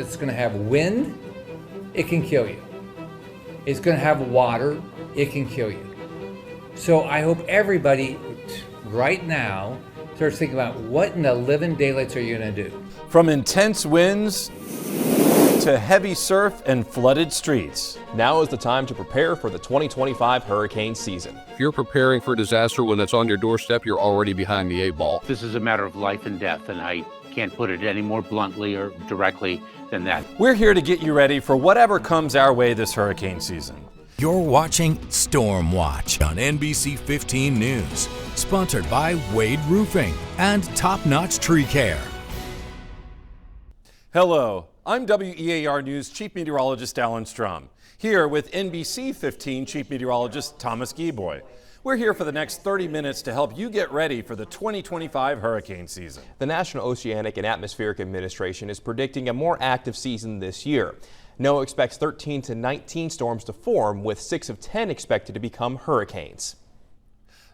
it's going to have wind, it can kill you. It's going to have water, it can kill you. So I hope everybody right now starts thinking about what in the living daylights are you going to do? From intense winds to heavy surf and flooded streets. Now is the time to prepare for the 2025 hurricane season. If you're preparing for disaster when it's on your doorstep, you're already behind the 8 ball. This is a matter of life and death, and I can't put it any more bluntly or directly than that. We're here to get you ready for whatever comes our way this hurricane season. You're watching Stormwatch on NBC 15 News, sponsored by Wade Roofing and Top Notch Tree Care. Hello, I'm WEAR News Chief Meteorologist Alan Strum, here with NBC 15 Chief Meteorologist Thomas Gieboy. We're here for the next 30 minutes to help you get ready for the 2025 hurricane season. The National Oceanic and Atmospheric Administration is predicting a more active season this year. NOAA expects 13 to 19 storms to form, with 6 of 10 expected to become hurricanes.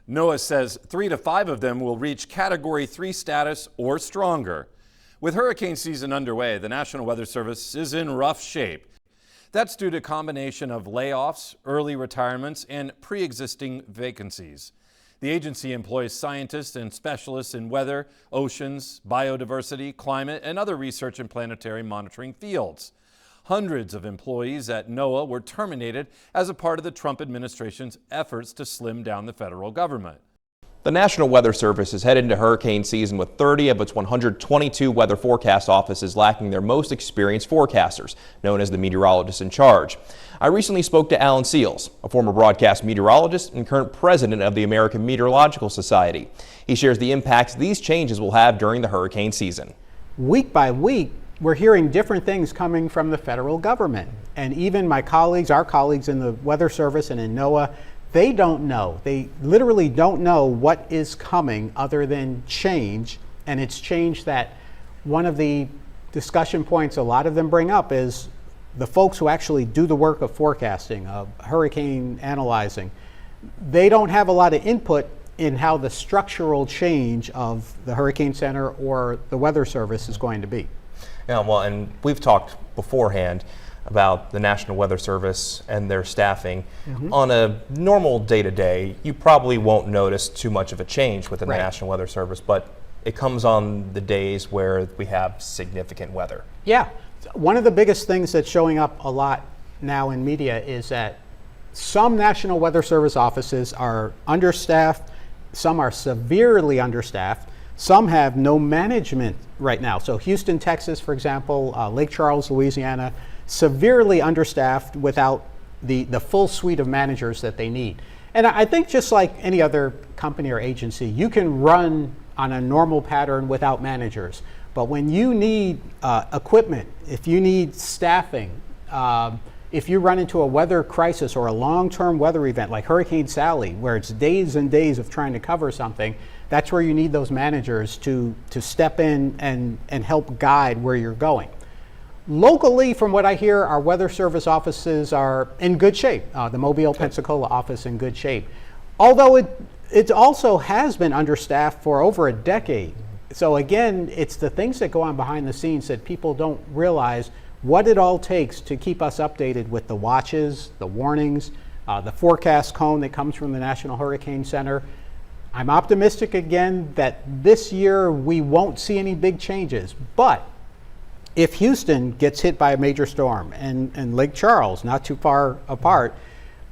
NOAA says 3 to 5 of them will reach Category 3 status or stronger. With hurricane season underway, the National Weather Service is in rough shape. That's due to a combination of layoffs, early retirements, and pre-existing vacancies. The agency employs scientists and specialists in weather, oceans, biodiversity, climate, and other research and planetary monitoring fields. Hundreds of employees at NOAA were terminated as a part of the Trump administration's efforts to slim down the federal government. The National Weather Service is headed into hurricane season with 30 of its 122 weather forecast offices lacking their most experienced forecasters, known as the meteorologists in charge. I recently spoke to Alan Seals, a former broadcast meteorologist and current president of the American Meteorological Society. He shares the impacts these changes will have during the hurricane season. Week by week, we're hearing different things coming from the federal government. And even my colleagues, our colleagues in the Weather Service and in NOAA, they don't know. They literally don't know what is coming other than change. And it's change that one of the discussion points a lot of them bring up is the folks who actually do the work of forecasting, of hurricane analyzing. They don't have a lot of input in how the structural change of the Hurricane Center or the Weather Service is going to be. Yeah, well, and we've talked beforehand about the National Weather Service and their staffing. On a normal day-to-day, you probably won't notice too much of a change within the National Weather Service, but it comes on the days where we have significant weather. Yeah, one of the biggest things that's showing up a lot now in media is that some National Weather Service offices are understaffed, some are severely understaffed, some have no management right now. So Houston, Texas, for example, Lake Charles, Louisiana, severely understaffed without the full suite of managers that they need. And I think just like any other company or agency, you can run on a normal pattern without managers. But when you need equipment, if you need staffing, if you run into a weather crisis or a long-term weather event like Hurricane Sally, where it's days and days of trying to cover something, that's where you need those managers to step in and help guide where you're going. Locally, from what I hear, our Weather Service offices are in good shape. The Mobile, Pensacola office in good shape. Although it also has been understaffed for over a decade. So again, it's the things that go on behind the scenes that people don't realize what it all takes to keep us updated with the watches, the warnings, the forecast cone that comes from the National Hurricane Center. I'm optimistic again that this year we won't see any big changes, but if Houston gets hit by a major storm and Lake Charles, not too far apart,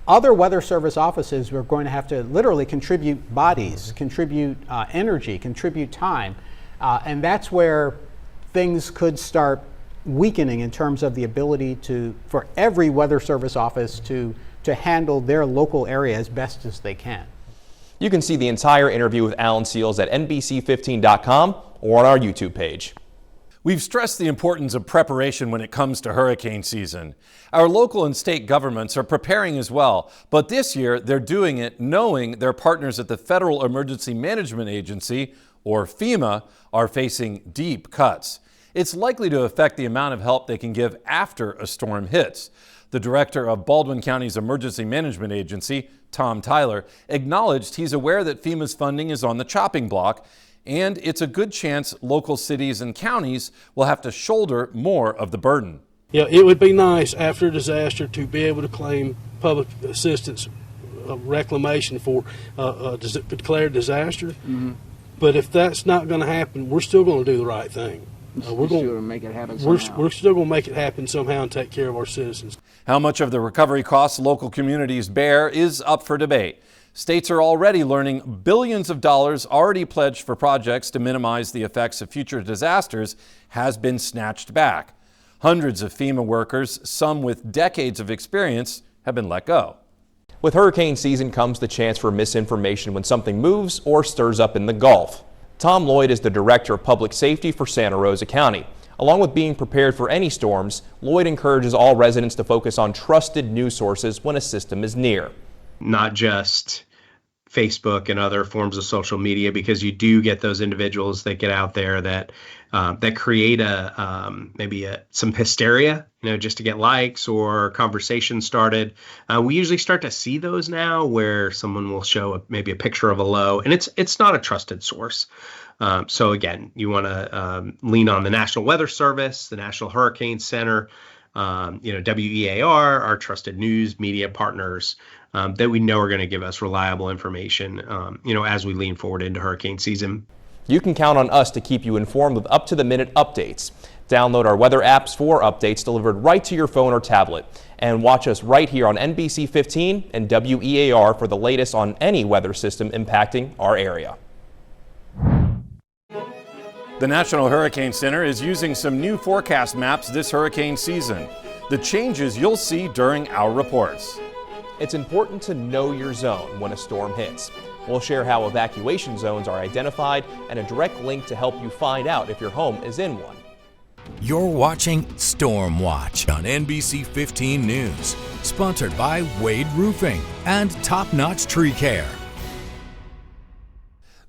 other Weather Service offices are going to have to literally contribute bodies, contribute energy, contribute time. And that's where things could start weakening in terms of the ability for every Weather Service office to handle their local area as best as they can. You can see the entire interview with Alan Seals at NBC15.com or on our YouTube page. We've stressed the importance of preparation when it comes to hurricane season. Our local and state governments are preparing as well, but this year they're doing it knowing their partners at the Federal Emergency Management Agency, or FEMA, are facing deep cuts. It's likely to affect the amount of help they can give after a storm hits. The director of Baldwin County's Emergency Management Agency, Tom Tyler, acknowledged he's aware that FEMA's funding is on the chopping block And it's a good chance local cities and counties will have to shoulder more of the burden. Yeah, it would be nice after a disaster to be able to claim public assistance reclamation for a declared disaster. Mm-hmm. But if that's not going to happen, we're still going to do the right thing. We're going to make it happen somehow. We're still going to make it happen somehow and take care of our citizens. How much of the recovery costs local communities bear is up for debate. States are already learning billions of dollars already pledged for projects to minimize the effects of future disasters has been snatched back. Hundreds of FEMA workers, some with decades of experience, have been let go. With hurricane season comes the chance for misinformation when something moves or stirs up in the Gulf. Tom Lloyd is the Director of Public Safety for Santa Rosa County. Along with being prepared for any storms, Lloyd encourages all residents to focus on trusted news sources when a system is near. Not just Facebook and other forms of social media, because you do get those individuals that get out there that create maybe some hysteria, just to get likes or conversation started. We usually start to see those now, where someone will show maybe a picture of a low, and it's not a trusted source. So again, you want to lean on the National Weather Service, the National Hurricane Center, WEAR, our trusted news media partners that we know are going to give us reliable information, as we lean forward into hurricane season. You can count on us to keep you informed with up-to-the-minute updates. Download our weather apps for updates delivered right to your phone or tablet. And watch us right here on NBC 15 and WEAR for the latest on any weather system impacting our area. The National Hurricane Center is using some new forecast maps this hurricane season. The changes you'll see during our reports. It's important to know your zone when a storm hits. We'll share how evacuation zones are identified and a direct link to help you find out if your home is in one. You're watching Stormwatch on NBC 15 News, sponsored by Wade Roofing and Top Notch Tree Care.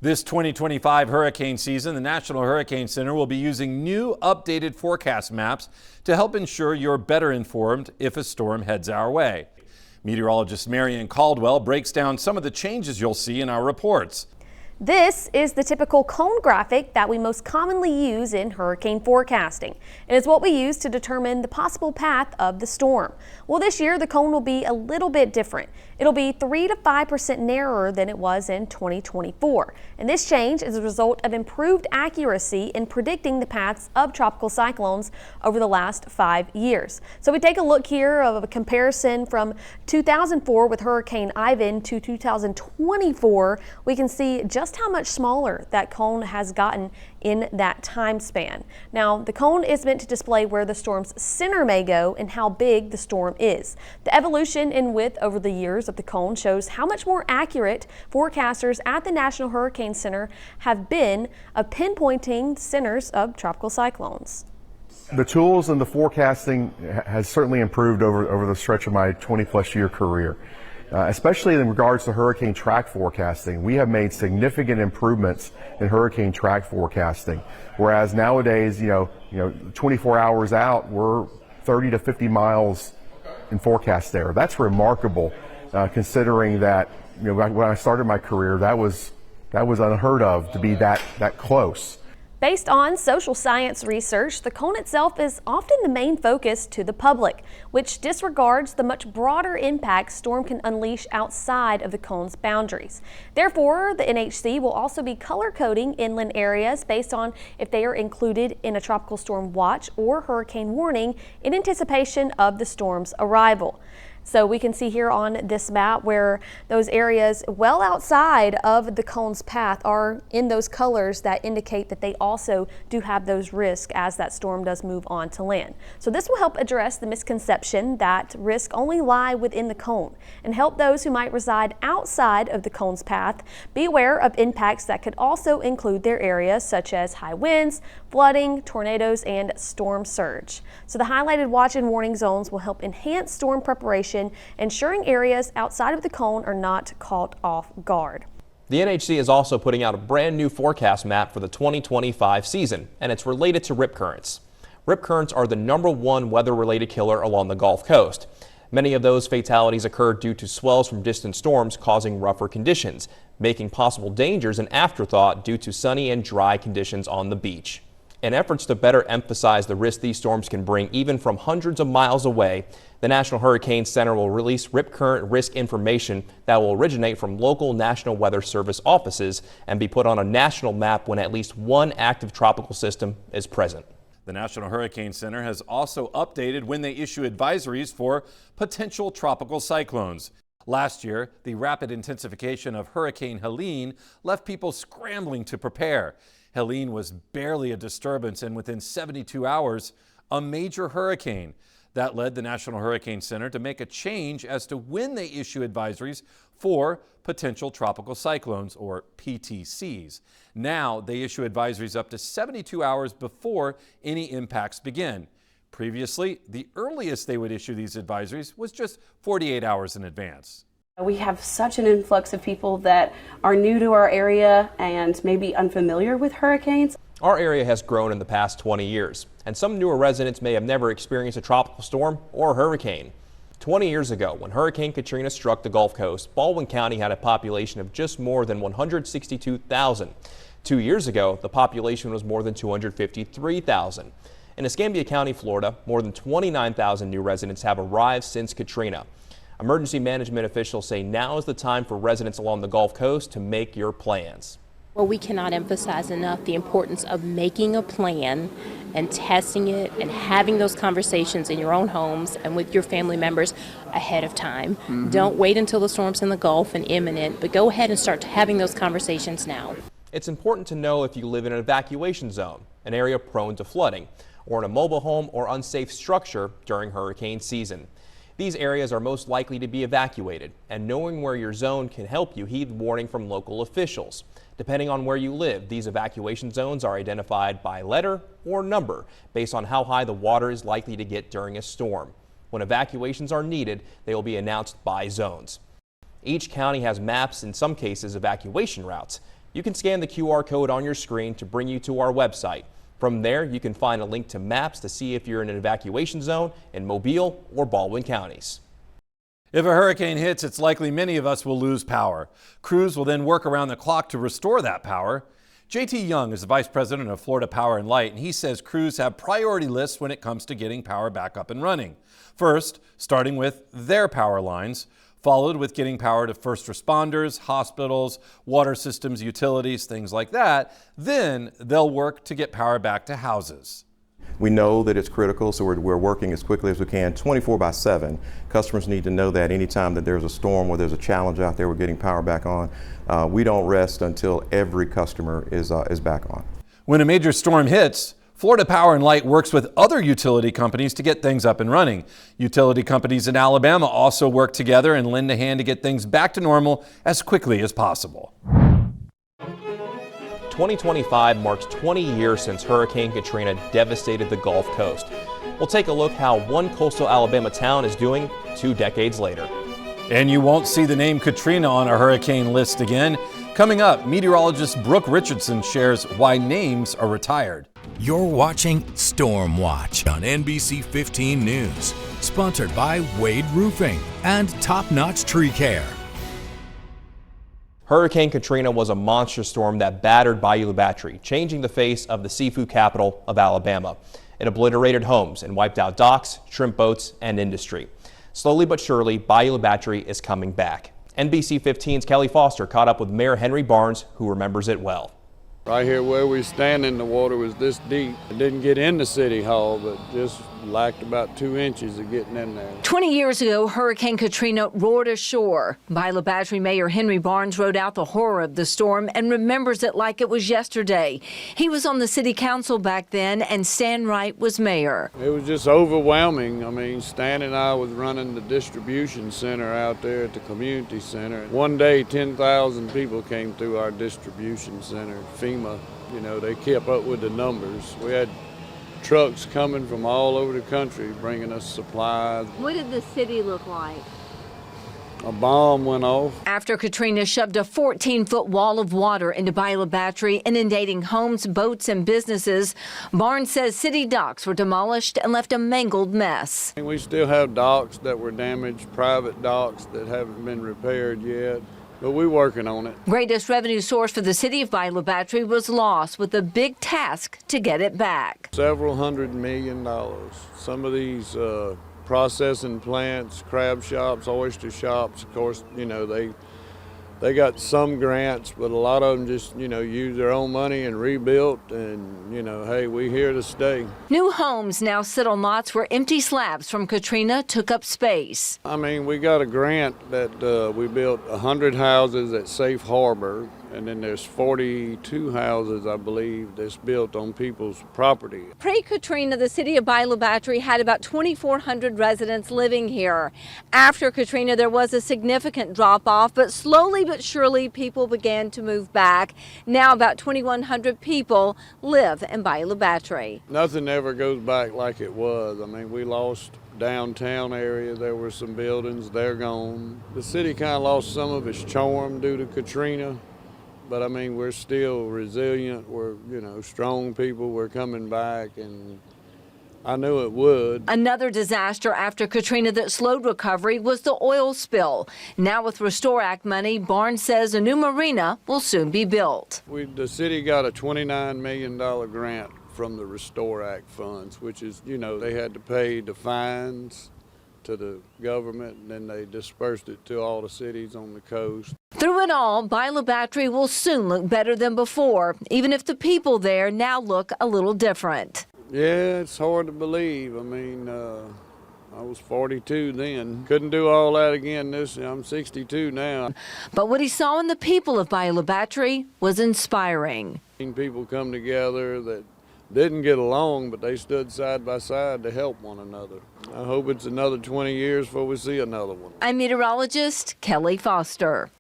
This 2025 hurricane season, the National Hurricane Center will be using new updated forecast maps to help ensure you're better informed if a storm heads our way. Meteorologist Marian Caldwell breaks down some of the changes you'll see in our reports. This is the typical cone graphic that we most commonly use in hurricane forecasting. It is what we use to determine the possible path of the storm. Well, this year the cone will be a little bit different. It'll be 3 to 5% narrower than it was in 2024. And this change is a result of improved accuracy in predicting the paths of tropical cyclones over the last 5 years. So we take a look here of a comparison from 2004 with Hurricane Ivan to 2024. We can see just how much smaller that cone has gotten in that time span. Now, the cone is meant to display where the storm's center may go and how big the storm is. The evolution in width over the years of the cone shows how much more accurate forecasters at the National Hurricane Center have been of pinpointing centers of tropical cyclones. The tools and the forecasting has certainly improved over the stretch of my 20-plus year career. Especially in regards to hurricane track forecasting, we have made significant improvements in hurricane track forecasting. Whereas nowadays, 24 hours out, we're 30 to 50 miles in forecast error. That's remarkable, considering that when I started my career, that was unheard of to be that close. Based on social science research, the cone itself is often the main focus to the public, which disregards the much broader impact storm can unleash outside of the cone's boundaries. Therefore, the NHC will also be color coding inland areas based on if they are included in a tropical storm watch or hurricane warning in anticipation of the storm's arrival. So we can see here on this map where those areas well outside of the cone's path are in those colors that indicate that they also do have those risks as that storm does move on to land. So this will help address the misconception that risks only lie within the cone and help those who might reside outside of the cone's path be aware of impacts that could also include their areas, such as high winds, flooding, tornadoes, and storm surge. So the highlighted watch and warning zones will help enhance storm preparation, ensuring areas outside of the cone are not caught off guard. The NHC is also putting out a brand new forecast map for the 2025 season, and it's related to rip currents. Rip currents are the #1 weather-related killer along the Gulf Coast. Many of those fatalities occurred due to swells from distant storms causing rougher conditions, making possible dangers an afterthought due to sunny and dry conditions on the beach. In efforts to better emphasize the risk these storms can bring even from hundreds of miles away, the National Hurricane Center will release rip current risk information that will originate from local National Weather Service offices and be put on a national map when at least one active tropical system is present. The National Hurricane Center has also updated when they issue advisories for potential tropical cyclones. Last year, the rapid intensification of Hurricane Helene left people scrambling to prepare. Helene was barely a disturbance, and within 72 hours, a major hurricane. That led the National Hurricane Center to make a change as to when they issue advisories for potential tropical cyclones, or PTCs. Now they issue advisories up to 72 hours before any impacts begin. Previously, the earliest they would issue these advisories was just 48 hours in advance. We have such an influx of people that are new to our area and maybe unfamiliar with hurricanes. Our area has grown in the past 20 years, and some newer residents may have never experienced a tropical storm or a hurricane. 20 years ago, when Hurricane Katrina struck the Gulf Coast, Baldwin County had a population of just more than 162,000. 2 years ago, the population was more than 253,000. In Escambia County, Florida, more than 29,000 new residents have arrived since Katrina. Emergency management officials say now is the time for residents along the Gulf Coast to make your plans. Well, we cannot emphasize enough the importance of making a plan and testing it and having those conversations in your own homes and with your family members ahead of time. Don't wait until the storm's in the Gulf and imminent, but go ahead and start having those conversations now. It's important to know if you live in an evacuation zone, an area prone to flooding, or in a mobile home or unsafe structure during hurricane season. These areas are most likely to be evacuated, and knowing where your zone can help you heed warning from local officials. Depending on where you live, these evacuation zones are identified by letter or number based on how high the water is likely to get during a storm. When evacuations are needed, they will be announced by zones. Each county has maps, in some cases evacuation routes. You can scan the QR code on your screen to bring you to our website. From there, you can find a link to maps to see if you're in an evacuation zone in Mobile or Baldwin counties. If a hurricane hits, it's likely many of us will lose power. Crews will then work around the clock to restore that power. JT Young is the vice president of Florida Power and Light, and he says crews have priority lists when it comes to getting power back up and running. First, starting with their power lines, followed with getting power to first responders, hospitals, water systems, utilities, things like that. Then they'll work to get power back to houses. We know that it's critical, so we're working as quickly as we can, 24/7. Customers need to know that anytime that there's a storm or there's a challenge out there, we're getting power back on. We don't rest until every customer is back on. When a major storm hits, Florida Power and Light works with other utility companies to get things up and running. Utility companies in Alabama also work together and lend a hand to get things back to normal as quickly as possible. 2025 marks 20 years since Hurricane Katrina devastated the Gulf Coast. We'll take a look how one coastal Alabama town is doing 2 decades later. And you won't see the name Katrina on a hurricane list again. Coming up, meteorologist Brooke Richardson shares why names are retired. You're watching Stormwatch on NBC 15 News, sponsored by Wade Roofing and Top Notch Tree Care. Hurricane Katrina was a monster storm that battered Bayou Battery, changing the face of the seafood capital of Alabama. It obliterated homes and wiped out docks, shrimp boats, and industry. Slowly but surely, Bayou Battery is coming back. NBC 15's Kelly Foster caught up with Mayor Henry Barnes, who remembers it well. Right here where we stand in the water was this deep. It didn't get into City Hall, but just lacked about 2 inches of getting in there. 20 years ago, Hurricane Katrina roared ashore. Bayou Battery Mayor Henry Barnes wrote out the horror of the storm and remembers it like it was yesterday. He was on the city council back then, and Stan Wright was mayor. It was just overwhelming. I mean, Stan and I was running the distribution center out there at the community center. One day, 10,000 people came through our distribution center. FEMA, you know, they kept up with the numbers. We had trucks coming from all over the country bringing us supplies. What did the city look like? A bomb went off. After Katrina shoved a 14-foot wall of water into Bila Battery, inundating homes, boats, and businesses, Barnes says city docks were demolished and left a mangled mess. We still have docks that were damaged, private docks that haven't been repaired yet, but we're working on it. Greatest revenue source for the city of Bila Battery was lost, with a big task to get it back. Several $100 million. Some of these processing plants, crab shops, oyster shops, of course, you know, they got some grants, but a lot of them just, you know, use their own money and rebuilt, and, you know, hey, we here to stay. New homes now sit on lots where empty slabs from Katrina took up space. I mean, we got a grant that we built 100 houses at Safe Harbor, and then there's 42 houses, I believe, that's built on people's property. Pre-Katrina, the city of Bila Battery had about 2,400 residents living here. After Katrina, there was a significant drop-off, but slowly but surely people began to move back. Now about 2,100 people live in Bila Battery. Nothing ever goes back like it was. I mean, we lost downtown area. There were some buildings, they're gone. The city kind of lost some of its charm due to Katrina. But I mean, we're still resilient. We're, you know, strong people. We're coming back, and I knew it would. Another disaster after Katrina that slowed recovery was the oil spill. Now with Restore Act money, Barnes says a new marina will soon be built. The city got a $29 million grant from the Restore Act funds, which is, you know, they had to pay the fines to the government, and then they dispersed it to all the cities on the coast. Through it all, Bila Battery will soon look better than before, even if the people there now look a little different. Yeah, it's hard to believe. I mean, I was 42 then. Couldn't do all that again I'm 62 now. But what he saw in the people of Bila Battery was inspiring. People come together that didn't get along, but they stood side by side to help one another. I hope it's another 20 years before we see another one. I'm meteorologist Kelly Foster.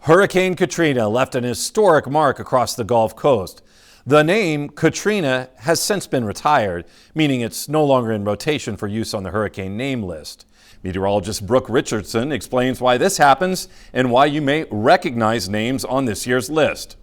Hurricane Katrina left an historic mark across the Gulf Coast. The name Katrina has since been retired, meaning it's no longer in rotation for use on the hurricane name list. Meteorologist Brooke Richardson explains why this happens and why you may recognize names on this year's list.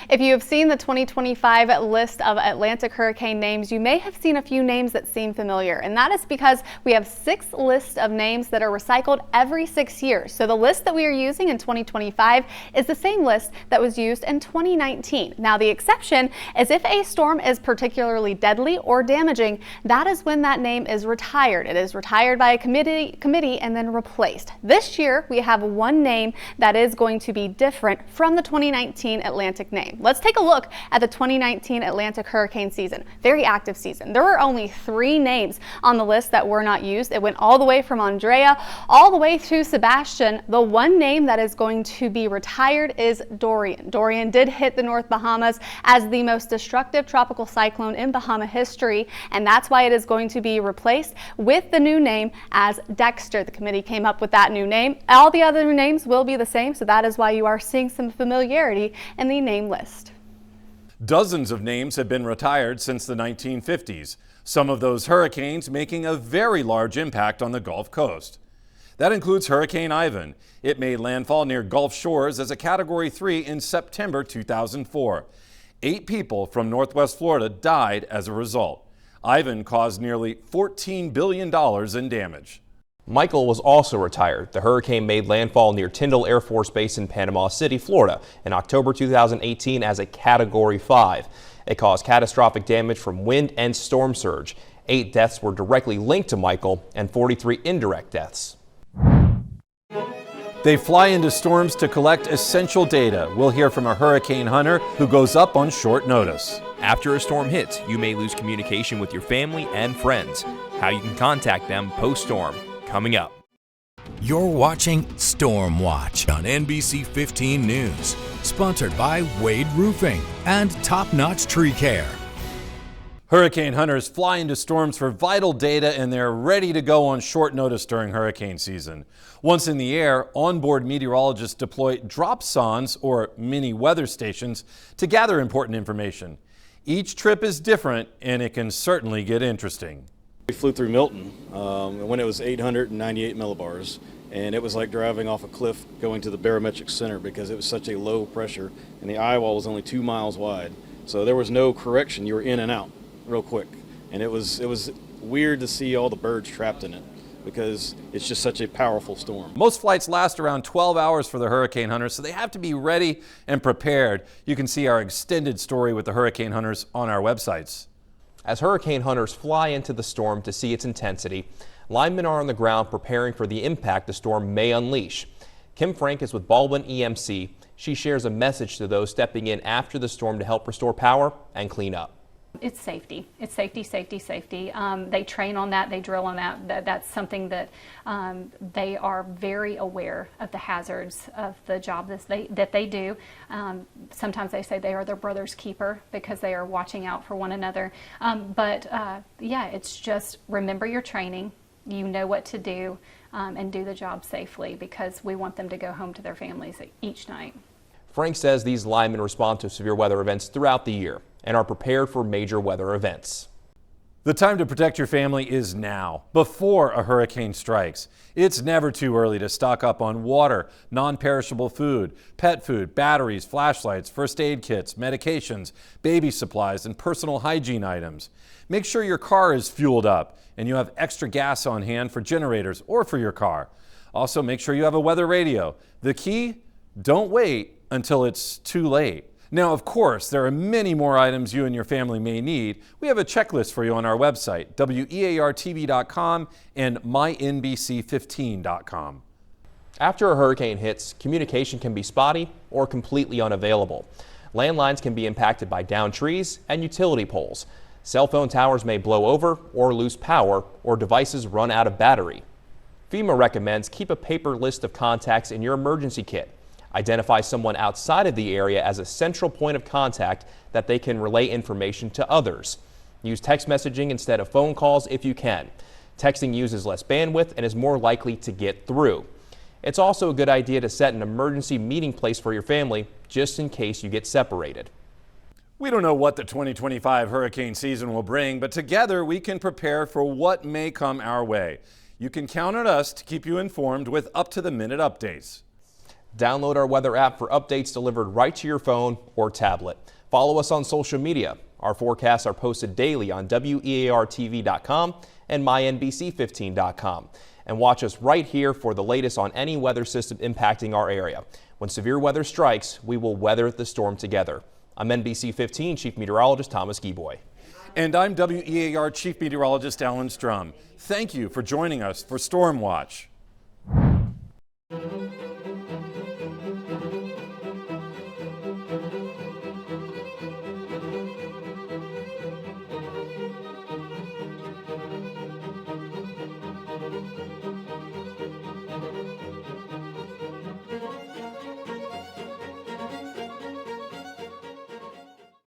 If you have seen the 2025 list of Atlantic hurricane names, you may have seen a few names that seem familiar, and that is because we have 6 lists of names that are recycled every 6 years. So the list that we are using in 2025 is the same list that was used in 2019. Now the exception is if a storm is particularly deadly or damaging, that is when that name is retired. It is retired by a committee and then replaced. This year we have one name that is going to be different from the 2019 Atlantic name. Let's take a look at the 2019 Atlantic hurricane season. Very active season. There were only 3 names on the list that were not used. It went all the way from Andrea all the way to Sebastian. The one name that is going to be retired is Dorian. Dorian did hit the North Bahamas as the most destructive tropical cyclone in Bahama history, and that's why it is going to be replaced with the new name as Dexter. The committee came up with that new name. All the other names will be the same, so that is why you are seeing some familiarity in the name list. Dozens of names have been retired since the 1950s, some of those hurricanes making a very large impact on the Gulf Coast. That includes Hurricane Ivan. It made landfall near Gulf Shores as a Category 3 in September 2004. 8 people from Northwest Florida died as a result. Ivan caused nearly $14 billion in damage. Michael was also retired. The hurricane made landfall near Tyndall Air Force Base in Panama City, Florida in October 2018 as a Category 5. It caused catastrophic damage from wind and storm surge. 8 deaths were directly linked to Michael and 43 indirect deaths. They fly into storms to collect essential data. We'll hear from a hurricane hunter who goes up on short notice. After a storm hits, you may lose communication with your family and friends. How you can contact them post-storm. Coming up. You're watching Stormwatch on NBC 15 News, sponsored by Wade Roofing and Top Notch Tree Care. Hurricane hunters fly into storms for vital data, and they're ready to go on short notice during hurricane season. Once in the air, onboard meteorologists deploy dropsondes, or mini weather stations, to gather important information. Each trip is different, and it can certainly get interesting. We flew through Milton when it was 898 millibars, and it was like driving off a cliff going to the barometric center because it was such a low pressure, and the eye wall was only 2 miles wide. So there was no correction. You were in and out real quick. And it was weird to see all the birds trapped in it because it's just such a powerful storm. Most flights last around 12 hours for the hurricane hunters, so they have to be ready and prepared. You can see our extended story with the hurricane hunters on our websites. As hurricane hunters fly into the storm to see its intensity, linemen are on the ground preparing for the impact the storm may unleash. Kim Frank is with Baldwin EMC. She shares a message to those stepping in after the storm to help restore power and clean up. It's safety. It's safety, safety, safety. They train on that. They drill on that. That's something that they are very aware of the hazards of the job that they do. Sometimes they say they are their brother's keeper because they are watching out for one another. Yeah, it's just remember your training. You know what to do and do the job safely because we want them to go home to their families each night. Frank says these linemen respond to severe weather events throughout the year and are prepared for major weather events. The time to protect your family is now, before a hurricane strikes. It's never too early to stock up on water, non-perishable food, pet food, batteries, flashlights, first aid kits, medications, baby supplies, and personal hygiene items. Make sure your car is fueled up and you have extra gas on hand for generators or for your car. Also, make sure you have a weather radio. The key? Don't wait until it's too late. Now, of course, there are many more items you and your family may need. We have a checklist for you on our website, weartv.com and mynbc15.com. After a hurricane hits, communication can be spotty or completely unavailable. Landlines can be impacted by downed trees and utility poles. Cell phone towers may blow over or lose power, or devices run out of battery. FEMA recommends keep a paper list of contacts in your emergency kit. Identify someone outside of the area as a central point of contact that they can relay information to others. Use text messaging instead of phone calls if you can. Texting uses less bandwidth and is more likely to get through. It's also a good idea to set an emergency meeting place for your family just in case you get separated. We don't know what the 2025 hurricane season will bring, but together we can prepare for what may come our way. You can count on us to keep you informed with up-to-the-minute updates. Download our weather app for updates delivered right to your phone or tablet. Follow us on social media. Our forecasts are posted daily on weartv.com and mynbc15.com. And watch us right here for the latest on any weather system impacting our area. When severe weather strikes, we will weather the storm together. I'm NBC 15 Chief Meteorologist Thomas Gieboy. And I'm WEAR Chief Meteorologist Alan Strum. Thank you for joining us for Stormwatch.